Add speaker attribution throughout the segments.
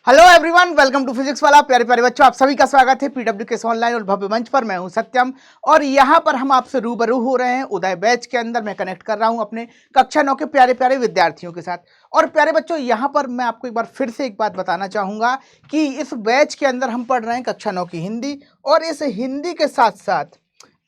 Speaker 1: Hello everyone, welcome to physics वाला। प्यारे प्यारे बच्चों, आप सभी का स्वागत है पीडब्ल्यू के ऑनलाइन और भव्य मंच पर। मैं हूं सत्यम और यहां पर हम आपसे रूबरू हो रहे हैं उदय बैच के अंदर। मैं कनेक्ट कर रहा हूं अपने कक्षा 9 के प्यारे प्यारे विद्यार्थियों के साथ। और प्यारे बच्चों, यहां पर मैं आपको एक बार फिर से एक बात बताना चाहूंगा कि इस बैच के अंदर हम पढ़ रहे हैं कक्षा 9 की हिंदी, और इस हिंदी के साथ साथ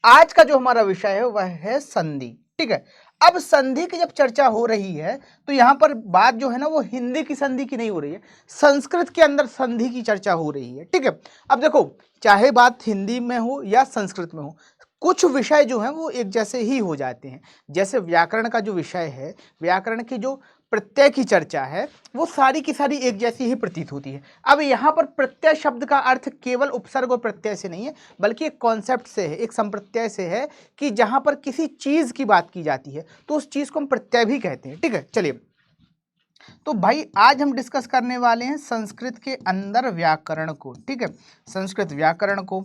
Speaker 1: आज का जो हमारा विषय है वह है संधि। ठीक है। अब संधि की जब चर्चा हो रही है तो यहां पर बात जो है ना वो हिंदी की संधि की नहीं हो रही है, संस्कृत के अंदर संधि की चर्चा हो रही है। ठीक है। अब देखो, चाहे बात हिंदी में हो या संस्कृत में हो, कुछ विषय जो है वो एक जैसे ही हो जाते हैं। जैसे व्याकरण का जो विषय है, व्याकरण की जो प्रत्यय की चर्चा है, वो सारी की सारी एक जैसी ही प्रतीत होती है। अब यहाँ पर प्रत्यय शब्द का अर्थ केवल उपसर्ग और प्रत्यय से नहीं है, बल्कि एक कॉन्सेप्ट से है, एक संप्रत्यय से है कि जहां पर किसी चीज की बात की जाती है तो उस चीज को हम प्रत्यय भी कहते हैं। ठीक है। चलिए, तो भाई आज हम डिस्कस करने वाले हैं संस्कृत के अंदर व्याकरण को। ठीक है, संस्कृत व्याकरण को।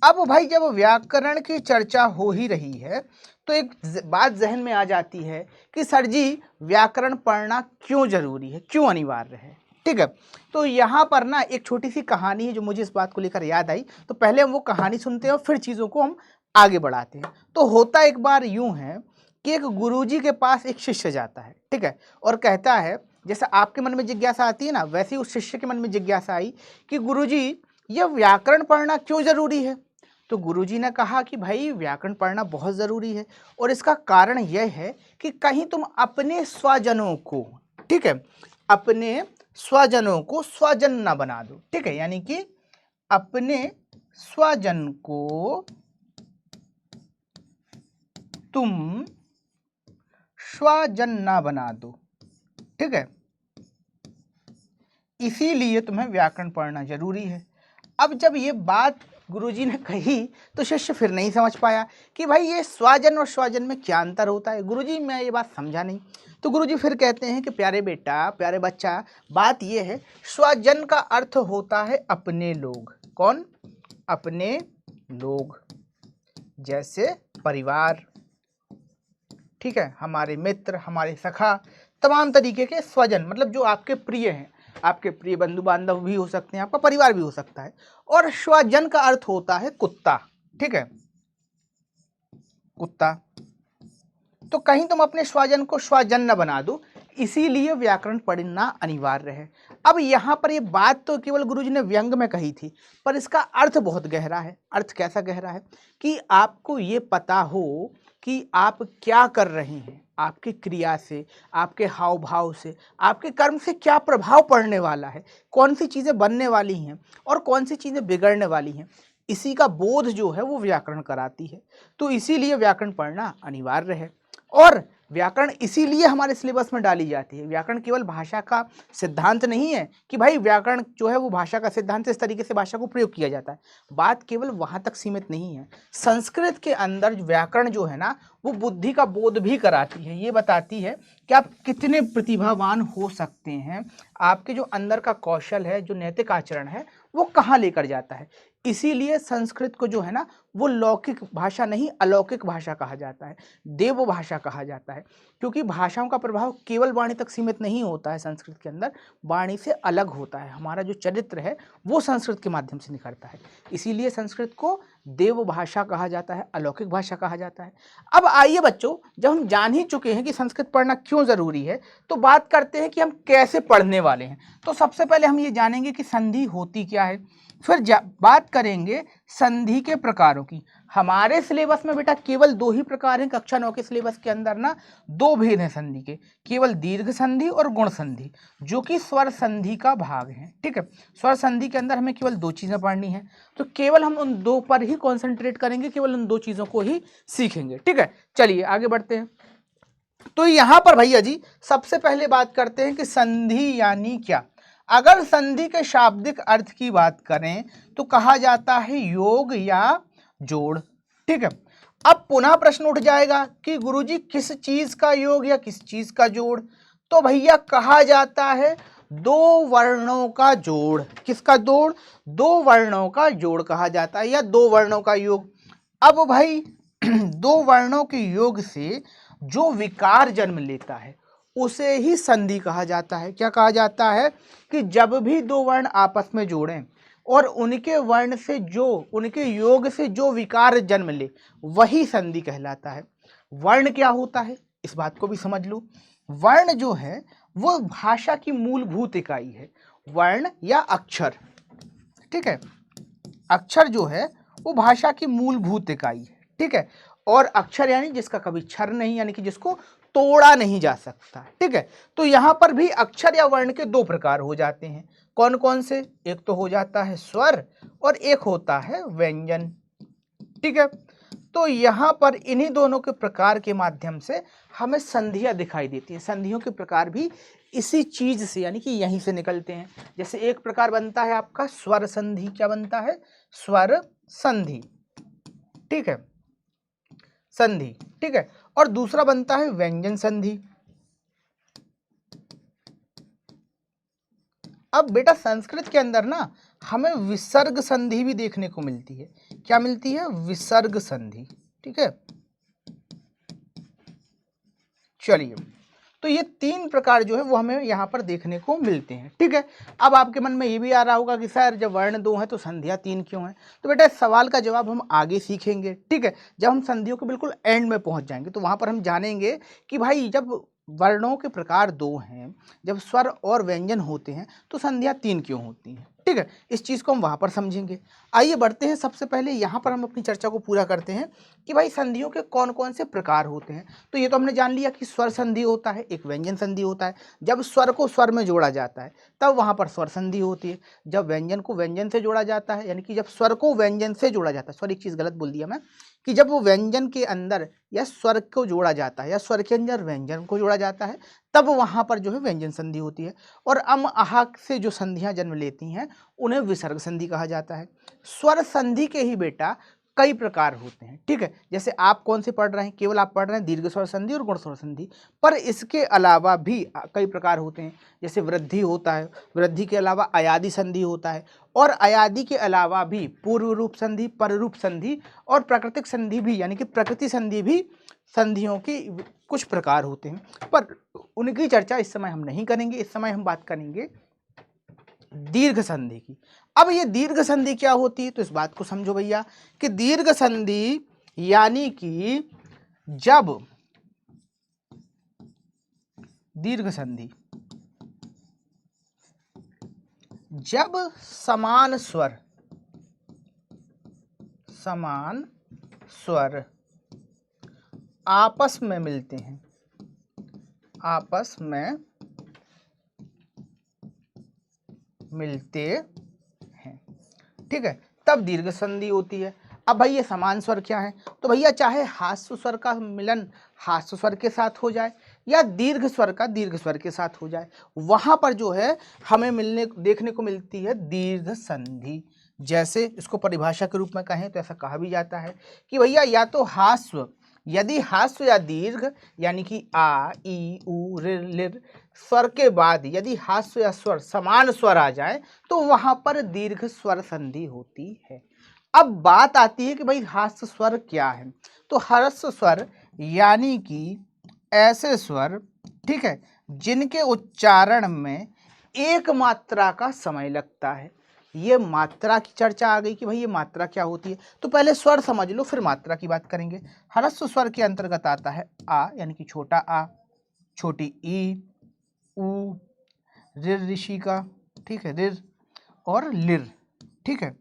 Speaker 1: अब भाई जब व्याकरण की चर्चा हो ही रही है तो एक बात जहन में आ जाती है कि सर जी, व्याकरण पढ़ना क्यों जरूरी है, क्यों अनिवार्य है। ठीक है। तो यहाँ पर ना एक छोटी सी कहानी है जो मुझे इस बात को लेकर याद आई, तो पहले हम वो कहानी सुनते हैं और फिर चीज़ों को हम आगे बढ़ाते हैं। तो होता एक बार यूं है कि एक गुरुजी के पास एक शिष्य जाता है। ठीक है। और कहता है, जैसे आपके मन में जिज्ञासा आती है ना, वैसे ही उस शिष्य के मन में जिज्ञासा आई कि गुरुजी, ये व्याकरण पढ़ना क्यों जरूरी है। तो गुरुजी ने कहा कि भाई व्याकरण पढ़ना बहुत ज़रूरी है, और इसका कारण यह है कि कहीं तुम अपने स्वजनों को, ठीक है, अपने स्वजनों को स्वजन ना बना दो। ठीक है, यानी कि अपने स्वजन को तुम स्वजन ना बना दो। ठीक है, इसीलिए तुम्हें व्याकरण पढ़ना जरूरी है। अब जब ये बात गुरुजी ने कही तो शिष्य फिर नहीं समझ पाया कि भाई ये स्वजन और स्वजन में क्या अंतर होता है। गुरुजी, मैं ये बात समझा नहीं। तो गुरुजी फिर कहते हैं कि प्यारे बेटा, प्यारे बच्चा, बात ये है, स्वजन का अर्थ होता है अपने लोग। कौन? अपने लोग, जैसे परिवार। ठीक है, हमारे मित्र, हमारे सखा, तमाम तरीके के स्वजन, मतलब जो आपके प्रिय हैं, आपके प्रिय बंधु बांधव भी हो सकते हैं, आपका परिवार भी हो सकता है। और स्वजन का अर्थ होता है कुत्ता। ठीक है, कुत्ता। तो कहीं तुम अपने स्वजन को स्वजन न बना दो, इसीलिए व्याकरण पढ़ना अनिवार्य है। अब यहाँ पर ये बात तो केवल गुरुजी ने व्यंग में कही थी, पर इसका अर्थ बहुत गहरा है। अर्थ कैसा गहरा है कि आपको ये पता हो कि आप क्या कर रहे हैं, आपकी क्रिया से, आपके हाव भाव से, आपके कर्म से क्या प्रभाव पड़ने वाला है, कौन सी चीज़ें बनने वाली हैं और कौन सी चीज़ें बिगड़ने वाली हैं, इसी का बोध जो है वो व्याकरण कराती है। तो इसीलिए व्याकरण पढ़ना अनिवार्य है। और व्याकरण इसीलिए हमारे सिलेबस में डाली जाती है। व्याकरण केवल भाषा का सिद्धांत नहीं है कि भाई व्याकरण जो है वो भाषा का सिद्धांत, इस तरीके से भाषा को प्रयोग किया जाता है। बात केवल वहां तक सीमित नहीं है। संस्कृत के अंदर व्याकरण जो है ना वो बुद्धि का बोध भी कराती है। ये बताती है कि आप कितने प्रतिभावान हो सकते हैं, आपके जो अंदर का कौशल है, जो नैतिक आचरण है, वो कहाँ लेकर जाता है। इसीलिए संस्कृत को जो है ना वो लौकिक भाषा नहीं, अलौकिक भाषा कहा जाता है, देव भाषा कहा जाता है। क्योंकि भाषाओं का प्रभाव केवल वाणी तक सीमित नहीं होता है, संस्कृत के अंदर वाणी से अलग होता है। हमारा जो चरित्र है वो संस्कृत के माध्यम से निखरता है। इसीलिए संस्कृत को देव भाषा कहा जाता है, अलौकिक भाषा कहा जाता है। अब आइए बच्चों, जब हम जान ही चुके हैं कि संस्कृत पढ़ना क्यों जरूरी है, तो बात करते हैं कि हम कैसे पढ़ने वाले हैं। तो सबसे पहले हम ये जानेंगे कि संधि होती क्या है, फिर बात करेंगे संधि के प्रकारों की। हमारे सिलेबस में बेटा केवल दो ही प्रकार हैं, कक्षा 9 के सिलेबस के अंदर ना दो भेद हैं संधि के, केवल दीर्घ संधि और गुण संधि, जो कि स्वर संधि का भाग है। ठीक है, स्वर संधि के अंदर हमें केवल दो चीजें पढ़नी है, तो केवल हम उन दो पर ही कॉन्सेंट्रेट करेंगे, केवल उन दो चीजों को ही सीखेंगे। ठीक है, चलिए आगे बढ़ते हैं। तो यहां पर भैया जी सबसे पहले बात करते हैं कि संधि यानी क्या। अगर संधि के शाब्दिक अर्थ की बात करें तो कहा जाता है योग या जोड़। ठीक है, अब पुनः प्रश्न उठ जाएगा कि गुरुजी किस चीज का योग या किस चीज का जोड़। तो भैया कहा जाता है दो वर्णों का जोड़। किसका जोड़? दो वर्णों का जोड़ कहा जाता है, या दो वर्णों का योग। अब भाई दो वर्णों के योग से जो विकार जन्म लेता है उसे ही संधि कहा जाता है। क्या कहा जाता है? कि जब भी दो वर्ण आपस में जोड़ें और उनके वर्ण से जो, उनके योग से जो विकार जन्म ले, वही संधि कहलाता है। वर्ण क्या होता है, इस बात को भी समझ लो। वर्ण जो है वो भाषा की मूलभूत इकाई है। वर्ण या अक्षर, ठीक है, अक्षर जो है वो भाषा की मूलभूत इकाई है, ठीक है। और अक्षर यानी जिसका कभी क्षर नहीं, यानी कि जिसको तोड़ा नहीं जा सकता, ठीक है। तो यहां पर भी अक्षर या वर्ण के दो प्रकार हो जाते हैं। कौन कौन से? एक तो हो जाता है स्वर और एक होता है व्यंजन, ठीक है। तो यहां पर इन्हीं दोनों के प्रकार के माध्यम से हमें संधियां दिखाई देती हैं। संधियों के प्रकार भी इसी चीज से, यानी कि यहीं से निकलते हैं। जैसे एक प्रकार बनता है आपका स्वर संधि। क्या बनता है? स्वर संधि, ठीक है, संधि, ठीक है। और दूसरा बनता है व्यंजन संधि। अब बेटा संस्कृत के अंदर ना हमें विसर्ग संधि भी देखने को मिलती है। क्या मिलती है? विसर्ग संधि, ठीक है। चलिए, तो ये तीन प्रकार जो है वो हमें यहाँ पर देखने को मिलते हैं, ठीक है। अब आपके मन में ये भी आ रहा होगा कि सर जब वर्ण दो हैं तो संधियाँ तीन क्यों हैं? तो बेटा इस सवाल का जवाब हम आगे सीखेंगे, ठीक है। जब हम संधियों के बिल्कुल एंड में पहुँच जाएंगे तो वहाँ पर हम जानेंगे कि भाई जब वर्णों के प्रकार दो हैं, जब स्वर और व्यंजन होते हैं तो संधियाँ तीन क्यों होती हैं, ठीक है। इस चीज़ को हम वहाँ पर समझेंगे। आइए बढ़ते हैं। सबसे पहले यहाँ पर हम अपनी चर्चा को पूरा करते हैं कि भाई संधियों के कौन कौन से प्रकार होते हैं। तो ये तो हमने जान लिया कि स्वर संधि होता है, एक व्यंजन संधि होता है। जब स्वर को स्वर में जोड़ा जाता है तब वहाँ पर स्वर संधि होती है। जब व्यंजन को व्यंजन से जोड़ा जाता है, यानी कि जब स्वर को व्यंजन से जोड़ा जाता है, सॉरी एक चीज़ गलत बोल दिया मैं, कि जब वो व्यंजन के अंदर या स्वर को जोड़ा जाता है या स्वर के अंदर व्यंजन को जोड़ा जाता है तब वहाँ पर जो है व्यंजन संधि होती है। और अम आह से जो संधियाँ जन्म लेती हैं उन्हें विसर्ग संधि कहा जाता है। स्वर संधि के ही बेटा कई प्रकार होते हैं, ठीक है। जैसे आप कौन से पढ़ रहे हैं? केवल आप पढ़ रहे हैं दीर्घ स्वर संधि और गुण स्वर संधि, पर इसके अलावा भी कई प्रकार होते हैं। जैसे वृद्धि होता है, वृद्धि के अलावा अयादि संधि होता है, और अयादि के अलावा भी पूर्व रूप संधि, पर रूप संधि और प्राकृतिक संधि भी, यानी कि प्रकृति संधि भी संधियों की कुछ प्रकार होते हैं। पर उनकी चर्चा इस समय हम नहीं करेंगे। इस समय हम बात करेंगे दीर्घ संधि की। अब ये दीर्घ संधि क्या होती है? तो इस बात को समझो भैया कि दीर्घ संधि यानी कि जब दीर्घ संधि, जब समान स्वर आपस में मिलते हैं, आपस में मिलते हैं, ठीक है, तब दीर्घ संधि होती है। अब भाई ये समान स्वर क्या है? तो भैया चाहे हास्य स्वर का मिलन हास्य स्वर के साथ हो जाए या दीर्घ स्वर का दीर्घ स्वर के साथ हो जाए, वहां पर जो है हमें देखने को मिलती है दीर्घ संधि। जैसे इसको परिभाषा के रूप में कहें तो ऐसा कहा भी जाता है कि भैया या तो हास्य, यदि हास्य या दीर्घ, यानी कि आ ई उ ऋ लिर स्वर के बाद यदि हास्य या स्वर समान स्वर आ जाए तो वहां पर दीर्घ स्वर संधि होती है। अब बात आती है कि भाई हास्य स्वर क्या है? तो ह्रस्व स्वर यानी कि ऐसे स्वर, ठीक है, जिनके उच्चारण में एक मात्रा का समय लगता है। ये मात्रा की चर्चा आ गई कि भाई ये मात्रा क्या होती है। तो पहले स्वर समझ लो फिर मात्रा की बात करेंगे। ह्रस्व स्वर के अंतर्गत आता है आ, यानी कि छोटा आ, छोटी ई, उ, ऋ ऋषि का, ठीक है, ऋ और लिर, ठीक है।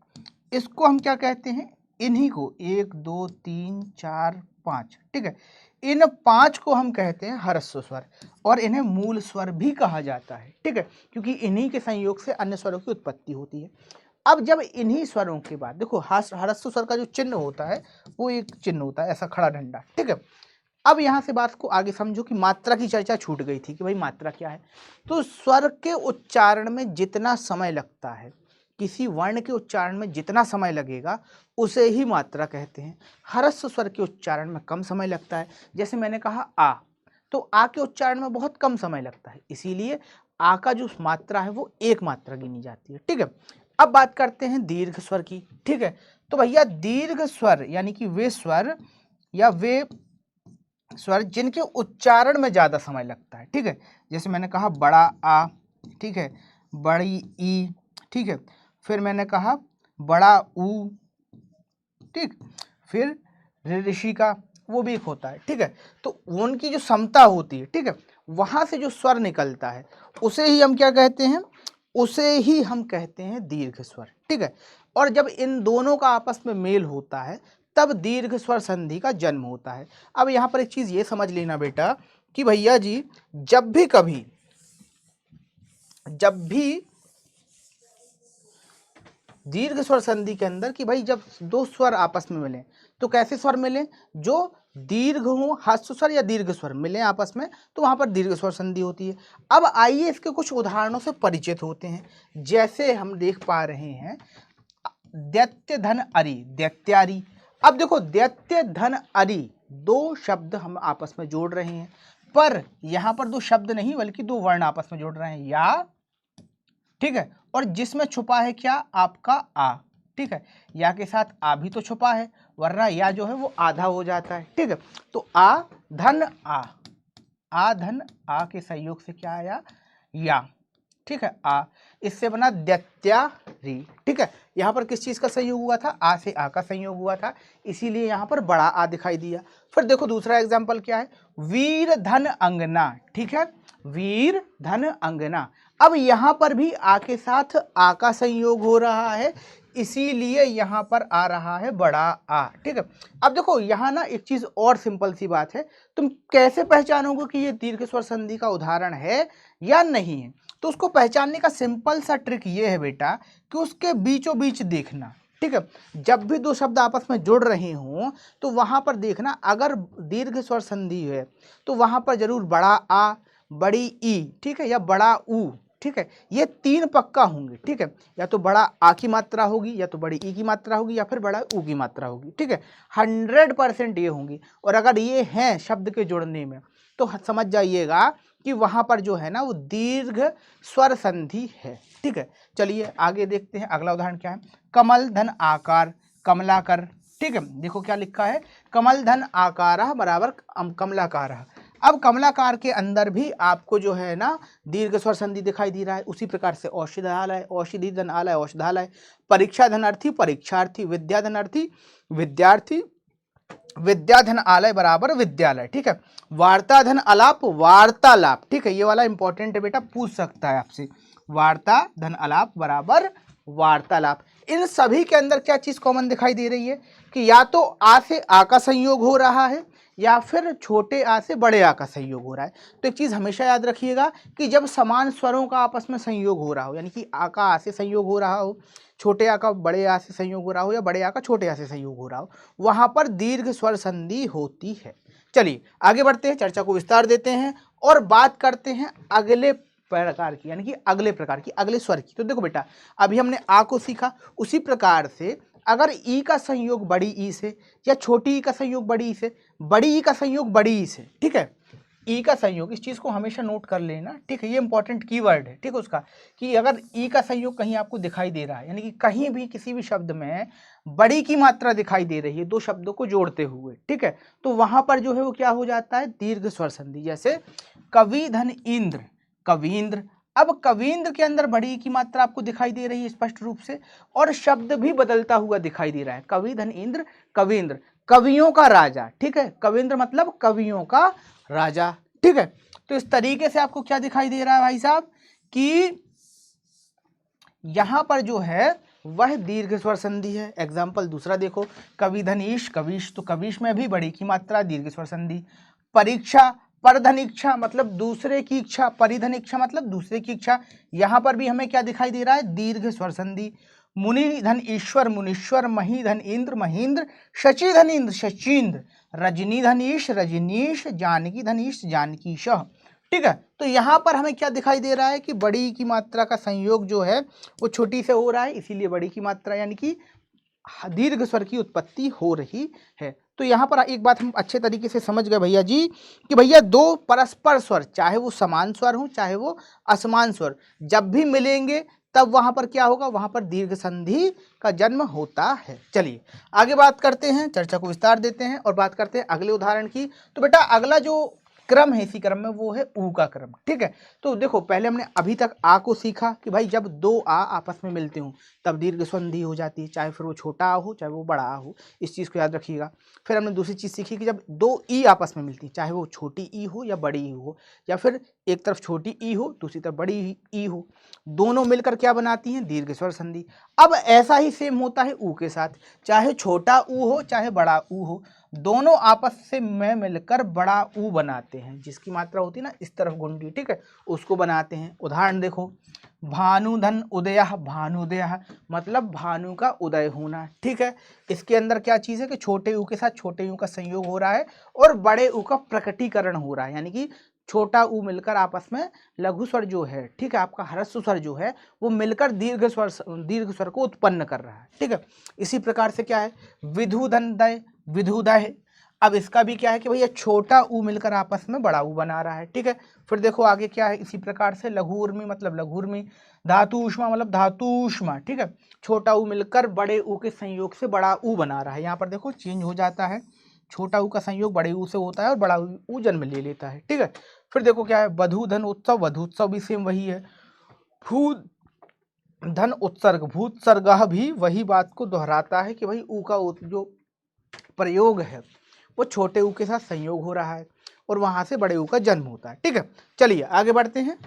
Speaker 1: इसको हम क्या कहते हैं? इन्हीं को 1 2 3 4 5, ठीक है, इन 5 को हम कहते हैं ह्रस्व स्वर और इन्हें मूल स्वर भी कहा जाता है, ठीक है, क्योंकि इन्हीं के संयोग से अन्य स्वरों की उत्पत्ति होती है। अब जब इन्हीं स्वरों के बाद देखो ह्रस्व स्वर का जो चिन्ह होता है वो एक चिन्ह होता है ऐसा खड़ा डंडा, ठीक है। अब यहाँ से बात को आगे समझो कि मात्रा की चर्चा छूट गई थी कि भाई मात्रा क्या है। तो स्वर के उच्चारण में जितना समय लगता है, किसी वर्ण के उच्चारण में जितना समय लगेगा उसे ही मात्रा कहते हैं। ह्रस्व स्वर के उच्चारण में कम समय लगता है। जैसे मैंने कहा आ, तो आ के उच्चारण में बहुत कम समय लगता है, इसीलिए आ का जो मात्रा है वो एक मात्रा गिनी जाती है, ठीक है। अब बात करते हैं दीर्घ स्वर की, ठीक है। तो भैया दीर्घ स्वर यानी कि वे स्वर या वे स्वर जिनके उच्चारण में ज्यादा समय लगता है, ठीक है। जैसे मैंने कहा बड़ा आ, ठीक है, बड़ी ई, ठीक है, फिर मैंने कहा बड़ा ऊ, ठीक, फिर ऋषि का वो भी एक होता है, ठीक है। तो उनकी जो समता होती है, ठीक है, वहां से जो स्वर निकलता है उसे ही हम क्या कहते हैं, उसे ही हम कहते हैं दीर्घ स्वर, ठीक है। और जब इन दोनों का आपस में मेल होता है तब दीर्घ स्वर संधि का जन्म होता है। अब यहाँ पर एक चीज ये समझ लेना बेटा कि भैया जी जब भी दीर्घ स्वर संधि के अंदर कि भाई जब दो स्वर आपस में मिले तो कैसे स्वर मिले, जो दीर्घ हो, ह्रस्व स्वर या दीर्घ स्वर मिले आपस में तो वहां पर दीर्घ स्वर संधि होती है। अब आइए इसके कुछ उदाहरणों से परिचित होते हैं। जैसे हम देख पा रहे हैं दैत्य धन अरि, दैत्यारी। अब देखो दैत्य धन अरि दो शब्द हम आपस में जोड़ रहे हैं, पर यहां पर दो शब्द नहीं बल्कि दो वर्ण आपस में जोड़ रहे हैं, या, ठीक है, और जिसमें छुपा है क्या, आपका आ, ठीक है। या के साथ आ भी तो छुपा है वरना या जो है वो आधा हो जाता है, ठीक है। तो आ धन आ धन आ के संयोग से क्या आया, या, ठीक है, आ, इससे बना दैत्यारी, ठीक है। यहाँ पर किस चीज का संयोग हुआ था, आ से आ का संयोग हुआ था, इसीलिए यहाँ पर बड़ा आ दिखाई दिया। फिर देखो दूसरा एग्जाम्पल क्या है, वीर धन अंगना, ठीक है, वीर धन अंगना। अब यहाँ पर भी आ के साथ आ का संयोग हो रहा है, इसीलिए यहाँ पर आ रहा है बड़ा आ, ठीक है। अब देखो यहाँ ना एक चीज और सिंपल सी बात है, तुम कैसे पहचानोगे कि ये दीर्घ स्वर संधि का उदाहरण है या नहीं है। तो उसको पहचानने का सिंपल सा ट्रिक ये है बेटा कि उसके बीचों बीच देखना, ठीक है। जब भी दो शब्द आपस में जुड़ रहे हों तो वहां पर देखना अगर दीर्घ स्वर संधि है तो वहां पर जरूर बड़ा आ, बड़ी ई, ठीक है, या बड़ा ऊ, ठीक है, ये तीन पक्का होंगे, ठीक है। या तो बड़ा आ की मात्रा होगी, या तो बड़ी ई की मात्रा होगी, या फिर बड़ा ऊ की मात्रा होगी, ठीक है। 100% ये होंगी। और अगर ये हैं शब्द के जुड़ने में तो समझ जाइएगा कि वहां पर जो है ना वो दीर्घ स्वर संधि है, ठीक है। चलिए आगे देखते हैं अगला उदाहरण क्या है, कमल धन आकार कमलाकर, ठीक है। देखो क्या लिखा है, कमल धन आकार बराबर कमलाकार। अब कमलाकार के अंदर भी आपको जो है ना दीर्घ स्वर संधि दिखाई दे रहा है। उसी प्रकार से औषधालय, औषधि धन आलय, औषधालय, परीक्षा धनार्थी, परीक्षार्थी, विद्या धनार्थी, विद्यार्थी, विद्या धन आलय बराबर विद्यालय, ठीक है। वार्ता धन अलाप, वार्तालाप, ठीक है, ये वाला इंपॉर्टेंट है बेटा, पूछ सकता है आपसे, वार्ता धन अलाप बराबर वार्तालाप। इन सभी के अंदर क्या चीज कॉमन दिखाई दे रही है कि या तो आ से आ का संयोग हो रहा है या फिर छोटे आ से बड़े आ का संयोग हो रहा है। तो एक चीज हमेशा याद रखिएगा कि जब समान स्वरों का आपस में संयोग हो रहा हो, यानी कि आ का आ से संयोग हो रहा हो, छोटे आ का बड़े आ से संयोग हो रहा हो, या बड़े आ का छोटे आ से संयोग हो रहा हो, वहां पर दीर्घ स्वर संधि होती है। चलिए आगे बढ़ते हैं, चर्चा को विस्तार देते हैं और बात करते हैं अगले प्रकार की, यानी कि अगले प्रकार की, अगले स्वर की। तो देखो बेटा अभी हमने आ को सीखा, उसी प्रकार से अगर ई का संयोग बड़ी ई से या छोटी ई का संयोग बड़ी ई से, बड़ी ई का संयोग बड़ी ई से, ठीक है, ई का संयोग, इस चीज को हमेशा नोट कर लेना, ठीक है, ये इंपॉर्टेंट कीवर्ड है, ठीक है, उसका कि अगर ई का संयोग कहीं आपको दिखाई दे रहा है, यानी कि कहीं भी किसी भी शब्द में बड़ी की मात्रा दिखाई दे रही है दो शब्दों को जोड़ते हुए, ठीक है, तो वहां पर जो है वो क्या हो जाता है, दीर्घ स्वर संधि। जैसे कवि धन इंद्र, कवींद्र। अब कवींद्र के अंदर बड़ी की मात्रा आपको दिखाई दे रही है स्पष्ट रूप से, और शब्द भी बदलता हुआ दिखाई दे रहा है, कवि धन इंद्र, कवींद्र, कवियों का राजा, ठीक है, कवींद्र मतलब कवियों का राजा, ठीक है। तो इस तरीके से आपको क्या दिखाई दे रहा है भाई साहब कि यहां पर जो है वह दीर्घ स्वर संधि है। एग्जाम्पल दूसरा देखो, कविधनीश, कविश, तो कविश में भी बड़ी की मात्रा, दीर्घ स्वर संधि। परीक्षा, परधन इच्छा मतलब दूसरे की इच्छा, परिधन इच्छा मतलब दूसरे की इच्छा, यहां पर भी हमें क्या दिखाई दे रहा है, दीर्घ स्वर संधि। मुनि धन ईश्वर, मुनीश्वर, मही धन इंद्र, महींद्र, शची धन इंद्र, शचींद्र, रजनी धन ईश, रजनीश, जानकी धन ईश, जानकीश, ठीक है। तो यहां पर हमें क्या दिखाई दे रहा है कि बड़ी की मात्रा का संयोग जो है वो छोटी से हो रहा है, इसीलिए बड़ी की मात्रा यानी कि दीर्घ स्वर की उत्पत्ति हो रही है। तो यहाँ पर एक बात हम अच्छे तरीके से समझ गए भैया जी कि भैया दो परस्पर स्वर, चाहे वो समान स्वर हो चाहे वो असमान स्वर, जब भी मिलेंगे तब वहां पर क्या होगा, वहां पर दीर्घ संधि का जन्म होता है। चलिए आगे बात करते हैं, चर्चा को विस्तार देते हैं और बात करते हैं अगले उदाहरण की। तो बेटा अगला जो क्रम है इसी क्रम में वो है ऊ का क्रम। ठीक है, तो देखो पहले हमने अभी तक आ को सीखा कि भाई जब दो आ आपस में मिलते हो तब दीर्घ संधि हो जाती है, चाहे फिर वो छोटा आ हो चाहे वो बड़ा आ हो, इस चीज़ को याद रखिएगा। फिर हमने दूसरी चीज़ सीखी कि जब दो ई आपस में मिलती है, चाहे वो छोटी ई हो या बड़ी ई हो, या फिर एक तरफ छोटी ई हो दूसरी तरफ बड़ी ई हो, दोनों मिलकर क्या बनाती हैं, दीर्घ स्वर संधि। अब ऐसा ही सेम होता है ऊ के साथ, चाहे छोटा ऊ हो चाहे बड़ा ऊ हो, दोनों आपस से में मिलकर बड़ा ऊ बनाते हैं, जिसकी मात्रा होती है ना इस तरफ गुंडी, ठीक है, उसको बनाते हैं। उदाहरण देखो, भानुधन उदयः, भानुदयः मतलब भानु का उदय होना। ठीक है, इसके अंदर क्या चीज़ है कि छोटे ऊ के साथ छोटे ऊ का संयोग हो रहा है और बड़े ऊ का प्रकटीकरण हो रहा है, यानी कि छोटा ऊ मिलकर आपस में लघु स्वर जो है, ठीक है, आपका ह्रस्व स्वर जो है वो मिलकर दीर्घ स्वर को उत्पन्न कर रहा है। ठीक है, इसी प्रकार से क्या है, विधुधन दय, विधुदय, अब इसका भी क्या है कि भैया छोटा ऊ मिलकर आपस में बड़ा ऊ बना रहा है। ठीक है, फिर देखो आगे क्या है, इसी प्रकार से लघुर्मी मतलब लघुर्मी, धातुष्मा मतलब धातुष्मा। ठीक है, छोटा ऊ मिलकर बड़े ऊ के संयोग से बड़ा ऊ बना रहा है। यहाँ पर देखो चेंज हो जाता है, छोटा ऊ का संयोग बड़े ऊ से होता है और बड़ा ऊ जन्म ले लेता है। ठीक है, फिर देखो क्या है, वधूधन उत्सव, वधूत्सव भी सेम वही है। भू धन उत्सर्ग, भूत्सर्ग भी वही बात को दोहराता है कि भाई ऊ का जो प्रयोग है वो छोटे ऊ के साथ संयोग हो रहा है और वहां से बड़े ऊ का जन्म होता है। ठीक है, चलिए आगे बढ़ते हैं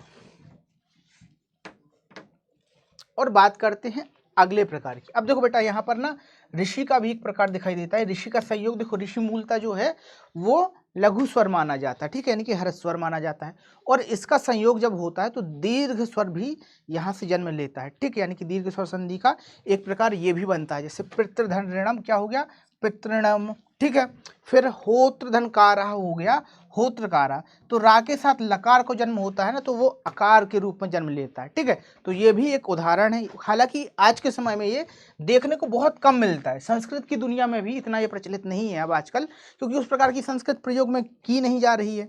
Speaker 1: और बात करते हैं अगले प्रकार की। अब देखो बेटा यहाँ पर ना ऋषि का भी एक प्रकार दिखाई देता है। ऋषि का संयोग देखो, ऋषि मूलतः जो है वो लघु स्वर माना जाता है, ठीक है, यानी कि ह्रस्व स्वर माना जाता है, और इसका संयोग जब होता है तो दीर्घ स्वर भी यहाँ से जन्म लेता है। ठीक है, यानी कि दीर्घ स्वर संधि का एक प्रकार ये भी बनता है, जैसे पितृधन ऋणम क्या हो गया, पितृणम। ठीक है, फिर होत्रधनकारा हो गया, होत्रकारा, तो रा के साथ लकार को जन्म होता है ना तो वो अकार के रूप में जन्म लेता है। ठीक है, तो ये भी एक उदाहरण है। हालांकि आज के समय में ये देखने को बहुत कम मिलता है, संस्कृत की दुनिया में भी इतना ये प्रचलित नहीं है अब आजकल, क्योंकि उस प्रकार की संस्कृत प्रयोग में की नहीं जा रही है।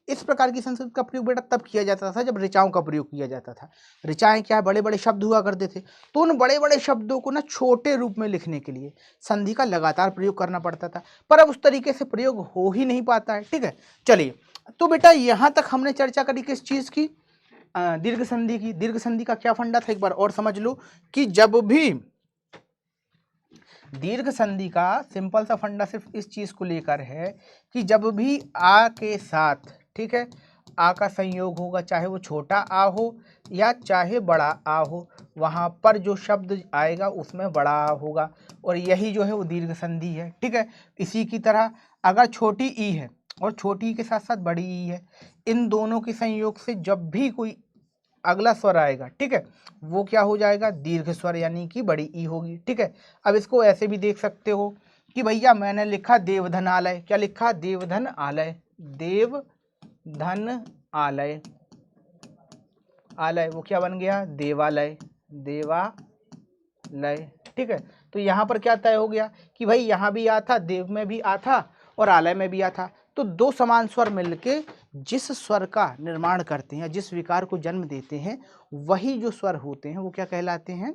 Speaker 1: इस प्रकार की संस्कृत का प्रयोग बेटा तब किया जाता था जब ऋचाओं का प्रयोग किया जाता था। ऋचाएं क्या, बड़े बड़े शब्द हुआ करते थे, तो उन बड़े बड़े शब्दों को ना छोटे रूप में लिखने के लिए संधि का लगातार प्रयोग करना पड़ता था, पर अब उस तरीके से प्रयोग हो ही नहीं पाता है। ठीक है, चलिए तो बेटा यहाँ तक हमने चर्चा करी किस चीज़ की, दीर्घ संधि की। दीर्घ संधि का क्या फंडा था एक बार और समझ लो, कि जब भी दीर्घ संधि का सिंपल सा फंडा सिर्फ इस चीज को लेकर है कि जब भी आ के साथ, ठीक है, आ का संयोग होगा, चाहे वो छोटा आ हो या चाहे बड़ा आ हो, वहां पर जो शब्द आएगा उसमें बड़ा आ होगा, और यही जो है वो दीर्घ संधि है। ठीक है, इसी की तरह अगर छोटी ई है और छोटी ई के साथ साथ बड़ी ई है, इन दोनों के संयोग से जब भी कोई अगला स्वर आएगा, ठीक है, वो क्या हो जाएगा, दीर्घ स्वर, यानी कि बड़ी ई होगी। ठीक है, अब इसको ऐसे भी देख सकते हो कि भैया मैंने लिखा देवधन आलय, क्या लिखा, देवधन आलय, देवधन आलय, आलय वो क्या बन गया, देवालय, देवालय। ठीक है, तो यहाँ पर क्या तय हो गया कि भाई यहाँ भी आ था, देव में भी आ था और आलय में भी आ था, तो दो समान स्वर मिलके जिस स्वर का निर्माण करते हैं, जिस विकार को जन्म देते हैं, वही जो स्वर होते हैं वो क्या कहलाते हैं,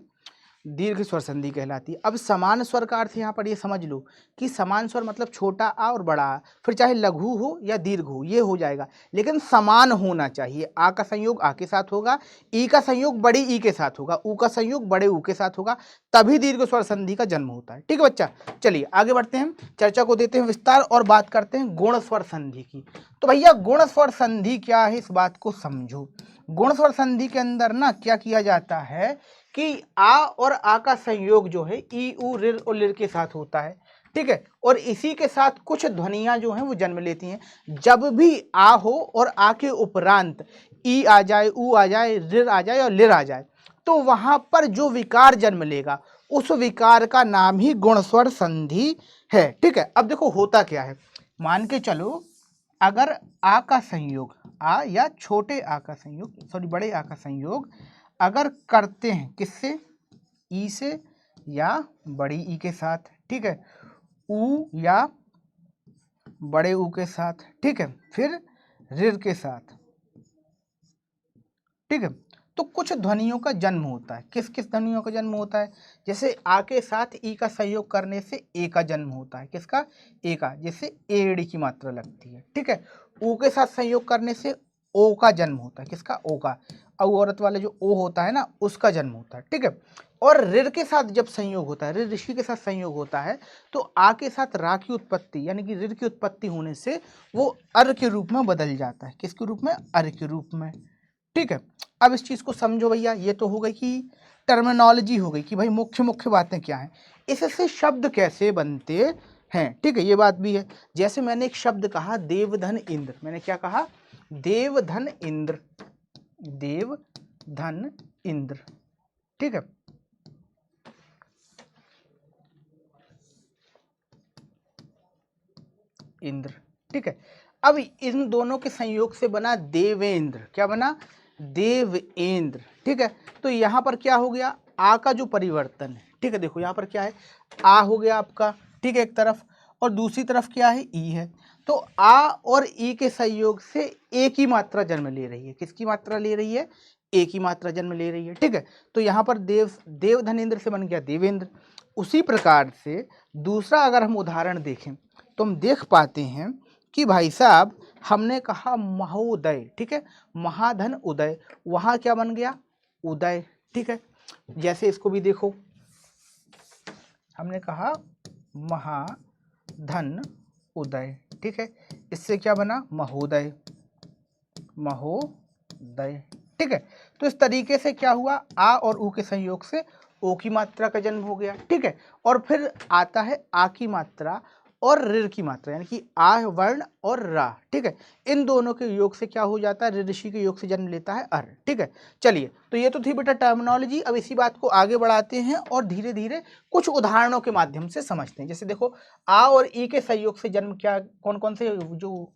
Speaker 1: दीर्घ स्वर संधि कहलाती है। अब समान स्वर का अर्थ यहाँ पर ये समझ लो कि समान स्वर मतलब छोटा आ और बड़ा आ, फिर चाहे लघु हो या दीर्घ हो ये हो जाएगा, लेकिन समान होना चाहिए। आ का संयोग आ के साथ होगा, ई का संयोग बड़ी ई के साथ होगा, ऊ का संयोग बड़े ऊ के साथ होगा, तभी दीर्घ स्वर संधि का जन्म होता है। ठीक है बच्चा, चलिए आगे बढ़ते हैं, चर्चा को देते हैं विस्तार और बात करते हैं गुण स्वर संधि की। तो भैया गुण स्वर संधि क्या है इस बात को समझो। गुण स्वर संधि के अंदर ना क्या किया जाता है कि आ और आ का संयोग जो है ई उ रिर और लिर के साथ होता है। ठीक है, और इसी के साथ कुछ ध्वनियां जो हैं वो जन्म लेती हैं। जब भी आ हो और आ के उपरांत ई आ जाए, उ आ जाए, रिर आ जाए और लिर आ जाए, तो वहां पर जो विकार जन्म लेगा उस विकार का नाम ही गुण स्वर संधि है। ठीक है, अब देखो होता क्या है, मान के चलो अगर आ का संयोग, आ या छोटे आ का संयोग, सॉरी बड़े आ का संयोग अगर करते हैं किससे, ई से या बड़ी ई के साथ, ठीक है, ऊ या बड़े ऊ के साथ, ठीक है, फिर रिर के साथ, ठीक है, तो कुछ ध्वनियों का जन्म होता है। किस किस ध्वनियों का जन्म होता है? जैसे आ के साथ ई का संयोग करने से ए का जन्म होता है। किसका? ए का, जिससे एड़ी की मात्रा लगती है। ठीक है। ऊ के साथ संयोग करने से ओ का जन्म होता है। किसका? ओ का। औ औरत वाले जो ओ होता है ना, उसका जन्म होता है। ठीक है। और ऋ के साथ जब संयोग होता है, ऋ ऋषि के साथ संयोग होता है, तो आ के साथ रा की उत्पत्ति यानी कि ऋ की उत्पत्ति होने से वो अर के रूप में बदल जाता है। किसके रूप में? अर के रूप में। ठीक है। अब इस चीज को समझो भैया। ये तो हो गई कि टर्मिनोलॉजी हो गई कि भाई मुख्य मुख्य बातें क्या हैं, इससे शब्द कैसे बनते हैं। ठीक है, ये बात भी है। जैसे मैंने एक शब्द कहा देवधन इंद्र। मैंने क्या कहा? देवधन इंद्र। देवधन इंद्र। ठीक है। इंद्र। ठीक है। अब इन दोनों के संयोग से बना देवेंद्र। क्या बना? देवेंद्र। ठीक है। तो यहां पर क्या हो गया? आ का जो परिवर्तन है। ठीक है, देखो यहां पर क्या है? आ हो गया आपका। ठीक है, एक तरफ, और दूसरी तरफ क्या है? ई है। तो आ और ई के संयोग से ए की मात्रा जन्म ले रही है। किसकी मात्रा ले रही है? ए की मात्रा जन्म ले रही है। ठीक है। तो यहां पर देवधनेन्द्र से बन गया देवेंद्र। उसी प्रकार से दूसरा अगर हम उदाहरण देखें तो हम देख पाते हैं कि भाई साहब हमने कहा महोदय। ठीक है। महाधन उदय, वहां क्या बन गया? उदय। ठीक है। जैसे इसको भी देखो, हमने कहा महाधन उदय। ठीक है। इससे क्या बना? महोदय। महोदय। ठीक है। तो इस तरीके से क्या हुआ? आ और ऊ के संयोग से ओ की मात्रा का जन्म हो गया। ठीक है। और फिर आता है आ की मात्रा और ऋ की मात्रा, यानी कि आ वर्ण और रा। ठीक है। इन दोनों के योग से क्या हो जाता है? ऋ ऋषि के योग से जन्म लेता है अर। ठीक है। चलिए, तो ये तो थी बेटा टर्मिनोलॉजी। अब इसी बात को आगे बढ़ाते हैं और धीरे धीरे कुछ उदाहरणों के माध्यम से समझते हैं। जैसे देखो, आ और ई के संयोग से जन्म क्या, कौन कौन से जो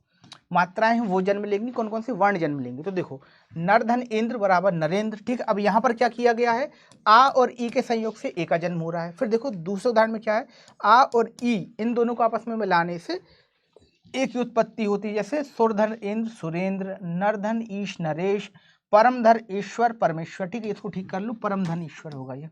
Speaker 1: मात्राएं हैं वो जन्म लेंगी, कौन कौन से वर्ण जन्म लेंगे। तो देखो, नरधन इंद्र बराबर नरेंद्र। ठीक है। अब यहाँ पर क्या किया गया है? आ और ई के संयोग से ए का जन्म हो रहा है। फिर देखो दूसरे उदाहरण में क्या है? आ और ई, इन दोनों को आपस में मिलाने से ए की उत्पत्ति होती है। जैसे सुरधन इंद्र सुरेंद्र, नरधन ईश नरेश, परमधर ईश्वर परमेश्वर। ठीक है, इसको ठीक कर लो, परमधन ईश्वर होगा ये,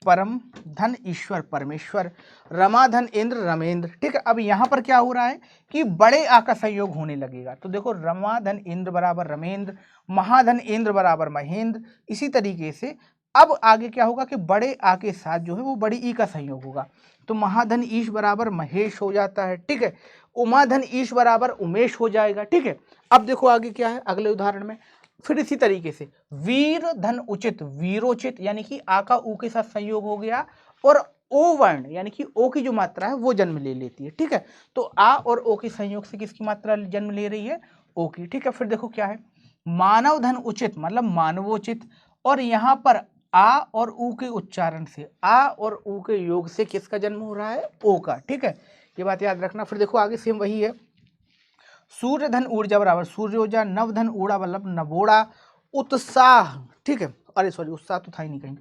Speaker 1: परम धन ईश्वर परमेश्वर, रमाधन इंद्र रमेंद्र। ठीक है। अब यहां पर क्या हो रहा है कि बड़े आ का संयोग होने लगेगा। तो देखो, रमाधन इंद्र बराबर रमेंद्र, महाधन इंद्र बराबर महेंद्र। इसी तरीके से अब आगे क्या होगा कि बड़े आ के साथ जो है वो बड़ी ई का संयोग होगा। तो महाधन ईश बराबर महेश हो जाता है। ठीक है। उमाधन ईश बराबर उमेश हो जाएगा। ठीक है। अब देखो आगे क्या है अगले उदाहरण में। फिर इसी तरीके से वीर धन उचित वीरोचित, यानी कि आ का ऊ के साथ संयोग हो गया और ओ वर्ण यानी कि ओ की जो मात्रा है वो जन्म ले लेती है। ठीक है। तो आ और ओ के संयोग से किसकी मात्रा जन्म ले रही है? ओ की। ठीक है। फिर देखो क्या है? मानव धन उचित मतलब मानवोचित, और यहां पर आ और ऊ के उच्चारण से, आ और ऊ के योग से किसका जन्म हो रहा है? ओ का। ठीक है, ये बात याद रखना। फिर देखो आगे सेम वही है। सूर्य धन ऊर्जा बराबर सूर्योजा, नव धन ऊड़ा मतलब नवोड़ा, उत्साह। ठीक है, अरे सॉरी उत्साह तो था ही नहीं कहीं।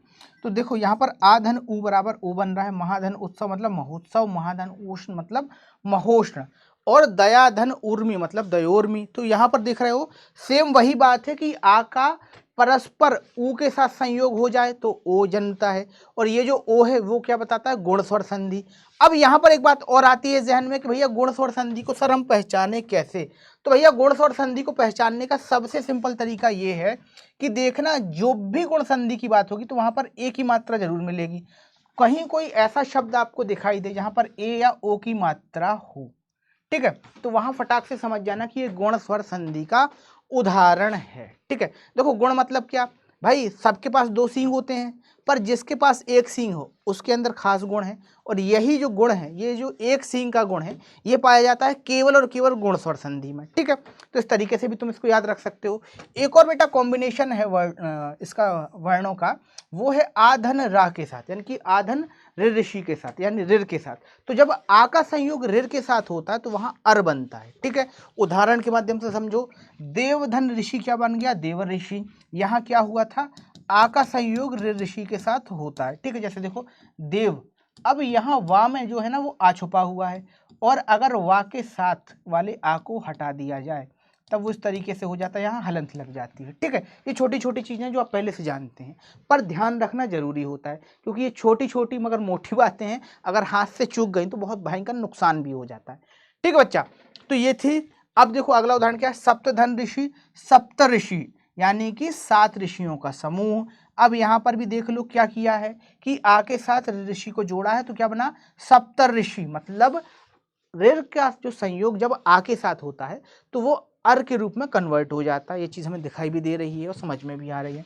Speaker 1: तो देखो यहाँ पर आ धन ऊ बराबर ओ बन रहा है, महाधन उत्सव मतलब महोत्सव, महाधन उष्ण मतलब महोष्ण, और दया धन उर्मी मतलब दयोर्मी। तो यहाँ पर देख रहे हो सेम वही बात है कि आ का परस्पर ऊ के साथ संयोग हो जाए तो ओ जन्मता है, और ये जो ओ है वो क्या बताता है? गुण स्वर संधि। अब यहाँ पर एक बात और आती है जहन में कि भैया गुण स्वर संधि को सर हम पहचाने कैसे? तो भैया गुण स्वर संधि को पहचानने का सबसे सिंपल तरीका ये है कि देखना, जो भी गुण संधि की बात होगी तो वहां पर ए की मात्रा जरूर मिलेगी। कहीं कोई ऐसा शब्द आपको दिखाई दे जहां पर ए या ओ की मात्रा हो, ठीक है, तो वहां फटाक से समझ जाना कि ये गुण स्वर संधि का उदाहरण है। ठीक है। देखो गुण मतलब क्या भाई? सबके पास दो सींग होते हैं, पर जिसके पास एक सींग हो उसके अंदर खास गुण है, और यही जो गुण है, ये जो एक सींग का गुण है, ये पाया जाता है केवल और केवल गुण स्वर संधि में। ठीक है। तो इस तरीके से भी तुम इसको याद रख सकते हो। एक और बेटा कॉम्बिनेशन है इसका वर्णों का, वो है आधन रा के साथ, यानी कि आधन ऋ ऋषि के साथ यानी ऋ के साथ। तो जब आ का संयोग ऋ के साथ होता है तो वहां अर बनता है। ठीक है। उदाहरण के माध्यम से समझो, देवधन ऋषि क्या बन गया? देव ऋषि। यहाँ क्या हुआ था? आ का संयोग ऋ ऋषि के साथ होता है। ठीक है। जैसे देखो देव, अब यहाँ वा में जो है ना वो आ छुपा हुआ है, और अगर वा के साथ वाले आ को हटा दिया जाए तब वो इस तरीके से हो जाता है, यहाँ हलंत लग जाती है। ठीक है, ये छोटी छोटी चीज़ें जो आप पहले से जानते हैं, पर ध्यान रखना जरूरी होता है, क्योंकि ये छोटी छोटी मगर मोटी बातें हैं, अगर हाथ से चूक गई तो बहुत भयंकर नुकसान भी हो जाता है। ठीक है बच्चा, तो ये थी। अब देखो अगला उदाहरण क्या है, सप्तधन ऋषि सप्त ऋषि, यानी कि 7 ऋषियों का समूह। अब यहाँ पर भी देख लो क्या किया है कि आ के साथ ऋषि को जोड़ा है, तो क्या बना, सप्तर ऋषि, मतलब ऋ का जो संयोग जब आ के साथ होता है तो वो अर के रूप में कन्वर्ट हो जाता है। ये चीज़ हमें दिखाई भी दे रही है और समझ में भी आ रही है।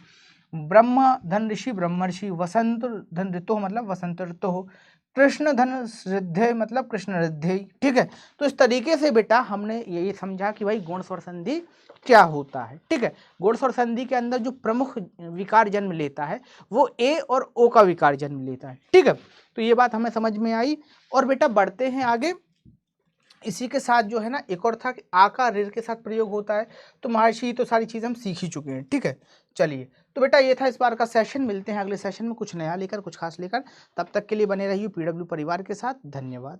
Speaker 1: ब्रह्म धन ऋषि ब्रह्मर्षि, वसंत धन ऋतु मतलब वसंत ऋतु, कृष्ण धन रिद्धे मतलब कृष्ण रिद्धे। ठीक है, तो इस तरीके से बेटा हमने यही समझा कि भाई गुण स्वर संधि क्या होता है। ठीक है, गुण स्वर संधि के अंदर जो प्रमुख विकार जन्म लेता है वो ए और ओ का विकार जन्म लेता है। ठीक है, तो ये बात हमें समझ में आई। और बेटा बढ़ते हैं आगे। इसी के साथ जो है ना एक और था कि आ का ऋ के साथ प्रयोग होता है, तो महर्षि तो सारी चीज़ें हम सीख ही चुके हैं। ठीक है, चलिए, तो बेटा ये था इस बार का सेशन। मिलते हैं अगले सेशन में कुछ नया लेकर, कुछ खास लेकर। तब तक के लिए बने रहिए PW परिवार के साथ। धन्यवाद।